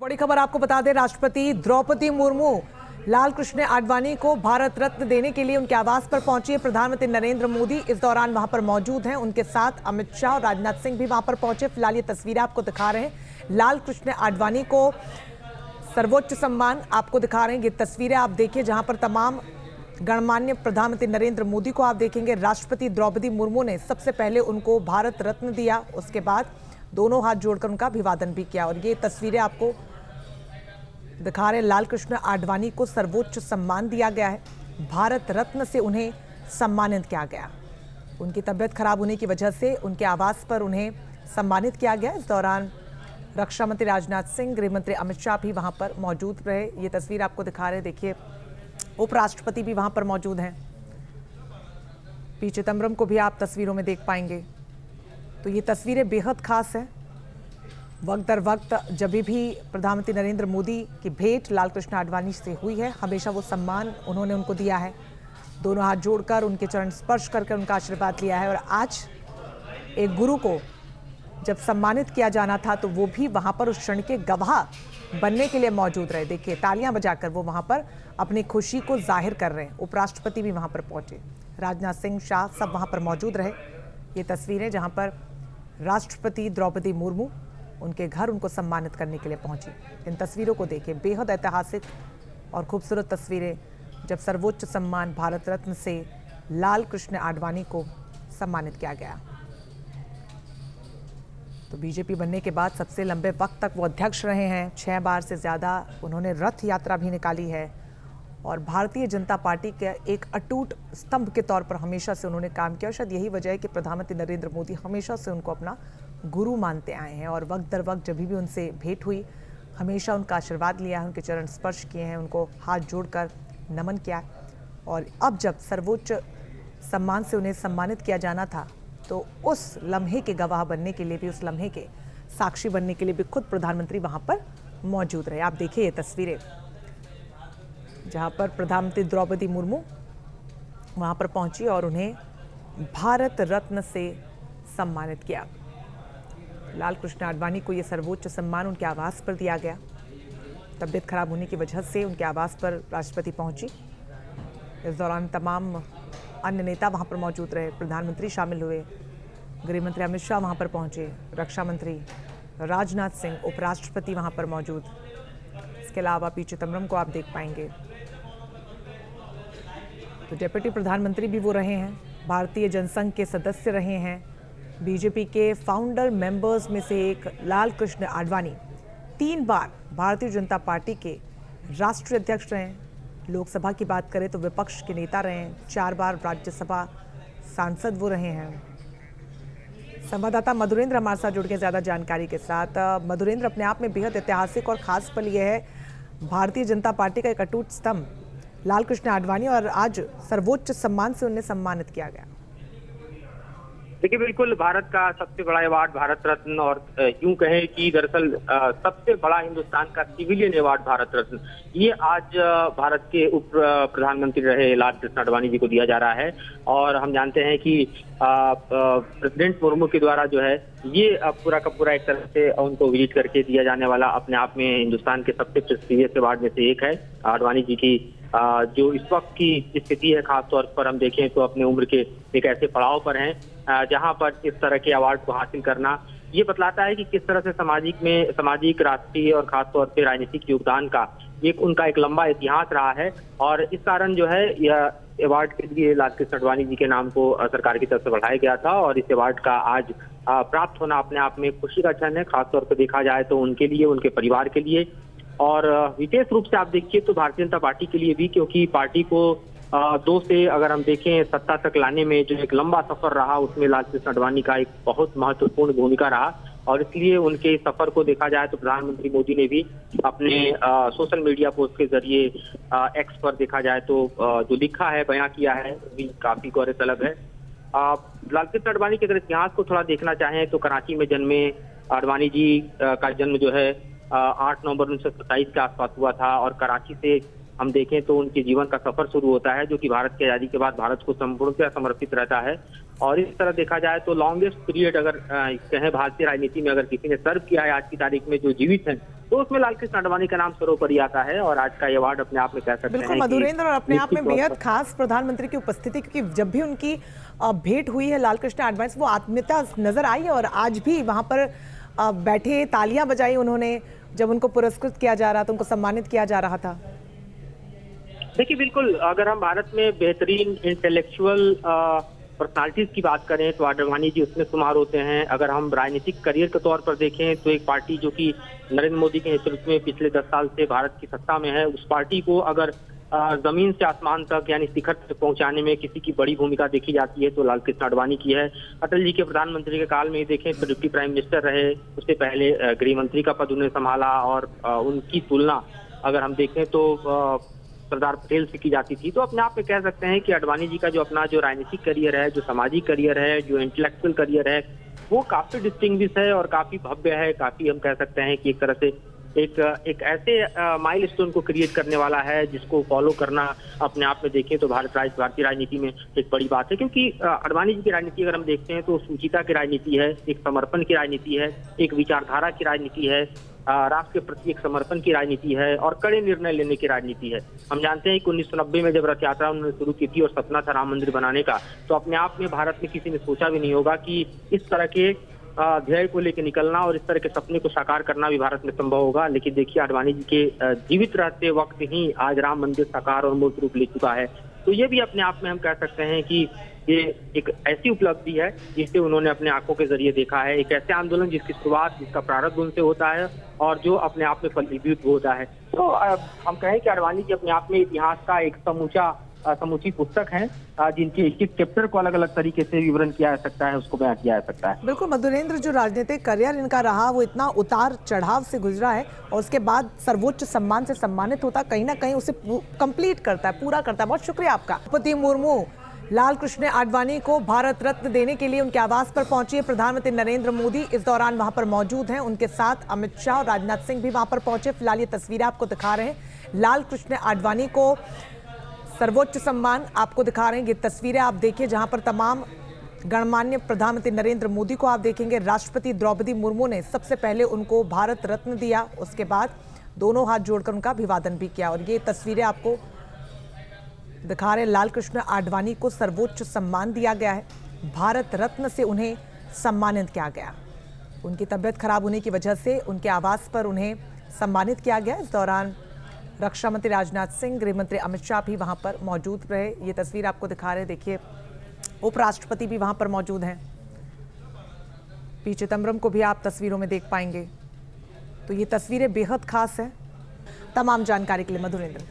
बड़ी खबर आपको बता दें, राष्ट्रपति द्रौपदी मुर्मू लाल कृष्ण आडवाणी को भारत रत्न देने के लिए उनके आवास पर पहुंची है। प्रधानमंत्री नरेंद्र मोदी इस दौरान वहां पर मौजूद हैं। उनके साथ अमित शाह और राजनाथ सिंह भी वहां पर पहुंचे। फिलहाल ये तस्वीरें आपको दिखा रहे हैं। लाल कृष्ण आडवाणी को सर्वोच्च सम्मान आपको दिखा रहे हैं। ये तस्वीरें आप देखिए, जहां पर तमाम गणमान्य प्रधानमंत्री नरेंद्र मोदी को आप देखेंगे। राष्ट्रपति द्रौपदी मुर्मू ने सबसे पहले उनको भारत रत्न दिया, उसके बाद दोनों हाथ जोड़कर उनका अभिवादन भी किया। और ये तस्वीरें आपको दिखा रहे, लाल कृष्ण आडवाणी को सर्वोच्च सम्मान दिया गया है। भारत रत्न से उन्हें सम्मानित किया गया। उनकी तबीयत खराब होने की वजह से उनके आवास पर उन्हें सम्मानित किया गया। इस दौरान रक्षा मंत्री राजनाथ सिंह, गृह मंत्री अमित शाह भी वहां पर मौजूद रहे। ये तस्वीर आपको दिखा रहे, देखिए उपराष्ट्रपति भी वहां पर मौजूद हैं। पी चिदम्बरम को भी आप तस्वीरों में देख पाएंगे। तो ये तस्वीरें बेहद खास है। वक्त दर वक्त जब भी प्रधानमंत्री नरेंद्र मोदी की भेंट लाल कृष्ण आडवाणी से हुई है, हमेशा वो सम्मान उन्होंने उनको दिया है। दोनों हाथ जोड़कर उनके चरण स्पर्श करके उनका आशीर्वाद लिया है। और आज एक गुरु को जब सम्मानित किया जाना था, तो वो भी वहां पर उस क्षण के गवाह बनने के लिए मौजूद रहे। देखिए, तालियां बजाकर वो वहां पर अपनी खुशी को जाहिर कर रहे हैं। उपराष्ट्रपति भी वहां पर पहुंचे, राजनाथ सिंह, शाह सब वहां पर मौजूद रहे। ये तस्वीरें जहां पर राष्ट्रपति द्रौपदी मुर्मू उनके घर उनको सम्मानित करने के लिए पहुंची। इन तस्वीरों को देखिए, बेहद ऐतिहासिक और खूबसूरत तस्वीरें, जब सर्वोच्च सम्मान भारत रत्न से लाल कृष्ण आडवाणी को सम्मानित किया गया। तो बीजेपी बनने के बाद सबसे लंबे वक्त तक वो अध्यक्ष रहे हैं। 6 बार से ज़्यादा उन्होंने रथ यात्रा भी निकाली है। और भारतीय जनता पार्टी के एक अटूट स्तंभ के तौर पर हमेशा से उन्होंने काम किया। शायद यही वजह है कि प्रधानमंत्री नरेंद्र मोदी हमेशा से उनको अपना गुरु मानते आए हैं। और वक्त दर वक्त जब भी उनसे भेंट हुई, हमेशा उनका आशीर्वाद लिया है, उनके चरण स्पर्श किए हैं, उनको हाथ जोड़कर नमन किया। और अब जब सर्वोच्च सम्मान से उन्हें सम्मानित किया जाना था, तो उस लम्हे के गवाह बनने के लिए भी, उस लम्हे के साक्षी बनने के लिए भी खुद प्रधानमंत्री वहाँ पर मौजूद रहे। आप देखिए ये तस्वीरें, जहाँ पर प्रधानमंत्री द्रौपदी मुर्मू वहाँ पर पहुँची और उन्हें भारत रत्न से सम्मानित किया। लाल कृष्ण आडवाणी को यह सर्वोच्च सम्मान उनके आवास पर दिया गया। तबीयत खराब होने की वजह से उनके आवास पर राष्ट्रपति पहुंची। इस दौरान तमाम अन्य नेता वहां पर मौजूद रहे। प्रधानमंत्री शामिल हुए, गृह मंत्री अमित शाह वहां पर पहुंचे, रक्षा मंत्री राजनाथ सिंह, उपराष्ट्रपति वहां पर मौजूद। इसके अलावा पी चिदम्बरम को आप देख पाएंगे। तो डिप्टी प्रधानमंत्री भी वो रहे हैं, भारतीय जनसंघ के सदस्य रहे हैं। बीजेपी के फाउंडर मेंबर्स में से एक लाल कृष्ण आडवाणी 3 बार भारतीय जनता पार्टी के राष्ट्रीय अध्यक्ष रहे हैं। लोकसभा की बात करें तो विपक्ष के नेता रहे हैं। 4 बार राज्यसभा सांसद वो रहे हैं। संवाददाता मधुरेंद्र हमारे साथ जुड़ के ज़्यादा जानकारी के साथ। मधुरेंद्र, अपने आप में बेहद ऐतिहासिक और खास पल यह है, भारतीय जनता पार्टी का एक अटूट स्तंभ लाल कृष्ण आडवाणी, और आज सर्वोच्च सम्मान से उन्हें सम्मानित किया गया। देखिए, बिल्कुल भारत का सबसे बड़ा अवार्ड भारत रत्न, और यूं कहें कि दरअसल सबसे बड़ा हिंदुस्तान का सिविलियन अवार्ड भारत रत्न, ये आज भारत के उप प्रधानमंत्री रहे लाल कृष्ण आडवाणी जी को दिया जा रहा है। और हम जानते हैं कि प्रेसिडेंट मुर्मू के द्वारा जो है ये पूरा का पूरा एक तरह से उनको विजिट करके दिया जाने वाला अपने आप में हिंदुस्तान के सबसे प्रेस्टीजियस अवार्ड में से एक है। आडवाणी जी की जो इस वक्त की स्थिति है, खासतौर पर हम देखें तो अपने उम्र के एक ऐसे पड़ाव पर हैं जहां पर इस तरह के अवार्ड को हासिल करना ये बतलाता है कि किस तरह से सामाजिक, राष्ट्रीय और खासतौर से राजनीतिक योगदान का उनका एक लंबा इतिहास रहा है। और इस कारण जो है यह अवार्ड के लिए लाल कृष्ण आडवाणी जी के नाम को सरकार की तरफ से बढ़ाया गया था। और इस अवार्ड का आज प्राप्त होना अपने आप में खुशी का क्षण है, खासतौर पर देखा जाए तो उनके लिए, उनके परिवार के लिए, और विशेष रूप से आप देखिए तो भारतीय जनता पार्टी के लिए भी, क्योंकि पार्टी को 2 से अगर हम देखें सत्ता तक लाने में जो एक लंबा सफर रहा, उसमें लाल कृष्ण आडवाणी का एक बहुत महत्वपूर्ण भूमिका रहा। और इसलिए उनके सफर को देखा जाए तो प्रधानमंत्री मोदी ने भी अपने सोशल मीडिया पोस्ट के जरिए एक्स पर देखा जाए तो जो लिखा है, बयां किया है, भी काफी गौरव तलब है। लाल कृष्ण आडवाणी के अगर इतिहास को थोड़ा देखना चाहें तो कराची में जन्मे आडवाणी जी का जन्म जो है 8 नवंबर 1927 के आसपास हुआ था। और कराची से हम देखें तो उनके जीवन का सफर शुरू होता है, जो कि भारत की आजादी के बाद भारत को संपूर्णतः समर्पित रहता है। और इस तरह देखा जाए तो लॉन्गेस्ट पीरियड अगर कहें भारतीय राजनीति में अगर किसी ने सर्व किया है आज की तारीख में जो जीवित हैं, तो उसमें लालकृष्ण आडवाणी का नाम सर्वोपरि आता है। और आज का ये अवार्ड अपने आप में कह सकते हैं बिल्कुल मधुरेंद्र, और अपने आप में बेहद खास प्रधानमंत्री की उपस्थिति, क्योंकि जब भी उनकी भेंट हुई है लालकृष्ण आडवाणी से, वो आत्मीयता नजर आई है। और आज भी वहां पर बैठे तालियां बजाई उन्होंने जब उनको पुरस्कृत किया जा रहा था, उनको सम्मानित किया जा रहा था। देखिए बिल्कुल, अगर हम भारत में बेहतरीन इंटेलेक्चुअल पर्सनालिटीज की बात करें तो आडवाणी जी उसमें शुमार होते हैं। अगर हम राजनीतिक करियर के तौर पर देखें तो एक पार्टी जो कि नरेंद्र मोदी के नेतृत्व में पिछले 10 साल से भारत की सत्ता में है, उस पार्टी को अगर जमीन से आसमान तक यानी शिखर तक पहुंचाने में किसी की बड़ी भूमिका देखी जाती है तो लालकृष्ण आडवाणी की है। अटल जी के प्रधानमंत्री के काल में देखें तो डिप्टी प्राइम मिनिस्टर रहे, उससे पहले गृह मंत्री का पद उन्होंने संभाला। और उनकी तुलना अगर हम देखें तो सरदार पटेल से की जाती थी। तो अपने आप में कह सकते हैं कि आडवाणी जी का जो अपना जो राजनीतिक करियर है, जो सामाजिक करियर है, जो इंटेलेक्चुअल करियर है, वो काफी डिस्टिंग्विश है और काफी भव्य है। काफी हम कह सकते हैं कि एक तरह से एक ऐसे माइलस्टोन को क्रिएट करने वाला है जिसको फॉलो करना अपने आप में देखें तो भारतीय राजनीति में एक बड़ी बात है। क्योंकि आडवाणी जी की राजनीति अगर हम देखते हैं तो सूचिता की राजनीति है, एक समर्पण की राजनीति है, एक विचारधारा की राजनीति है, राष्ट्र के प्रति एक समर्पण की राजनीति है और कड़े निर्णय लेने की राजनीति है। हम जानते हैं कि 1990 में जब रथ यात्रा उन्होंने शुरू की थी और सपना था राम मंदिर बनाने का, तो अपने आप में भारत में किसी ने सोचा भी नहीं होगा कि इस तरह के ध्येय को लेकर निकलना और इस तरह के सपने को साकार करना भी भारत में संभव होगा। लेकिन देखिए आडवाणी जी के जीवित रहते वक्त ही आज राम मंदिर साकार और मूर्त रूप ले चुका है। तो ये भी अपने आप में हम कह सकते हैं कि ये एक ऐसी उपलब्धि है जिसे उन्होंने अपने आंखों के जरिए देखा है, एक ऐसे आंदोलन जिसकी शुरुआत, जिसका प्रारंभ उनसे होता है और जो अपने आप में फलीभूत होता है। तो हम कहें कि आडवाणी जी अपने आप में इतिहास का एक समूची पुस्तक है, जिनके एक चैप्टर को अलग अलग तरीके से विवरण किया जा सकता है, उसको बयां किया जा सकता है। बिल्कुल मधुरेंद्र, जो राजनीतिक करियर इनका रहा वो इतना उतार चढ़ाव से गुजरा है और उसके बाद सर्वोच्च सम्मान से सम्मानित होता, कहीं ना कहीं उसे कंप्लीट करता है, पूरा करता है। बहुत शुक्रिया आपका। द्रौपदी मुर्मू लालकृष्ण आडवाणी को भारत रत्न देने के लिए उनके आवास पर पहुंची। प्रधानमंत्री नरेंद्र मोदी इस दौरान वहां पर मौजूद हैं, उनके साथ अमित शाह और राजनाथ सिंह भी वहां पर पहुंचे। फिलहाल ये तस्वीरें आपको दिखा रहे हैं, लालकृष्ण आडवाणी को सर्वोच्च सम्मान आपको दिखा रहे हैं। ये तस्वीरें आप देखिए जहां पर तमाम गणमान्य प्रधानमंत्री नरेंद्र मोदी को आप देखेंगे। राष्ट्रपति द्रौपदी मुर्मू ने सबसे पहले उनको भारत रत्न दिया, उसके बाद दोनों हाथ जोड़कर उनका अभिवादन भी किया। और ये तस्वीरें आपको दिखा रहे हैं, लालकृष्ण आडवाणी को सर्वोच्च सम्मान दिया गया है, भारत रत्न से उन्हें सम्मानित किया गया। उनकी तबीयत खराब होने की वजह से उनके आवास पर उन्हें सम्मानित किया गया। इस दौरान रक्षा मंत्री राजनाथ सिंह, गृह मंत्री अमित शाह भी वहां पर मौजूद रहे। ये तस्वीर आपको दिखा रहे हैं, देखिए उपराष्ट्रपति भी वहां पर मौजूद हैं। पी चिदम्बरम को भी आप तस्वीरों में देख पाएंगे। तो ये तस्वीरें बेहद खास है। तमाम जानकारी के लिए मधुरेंद्र।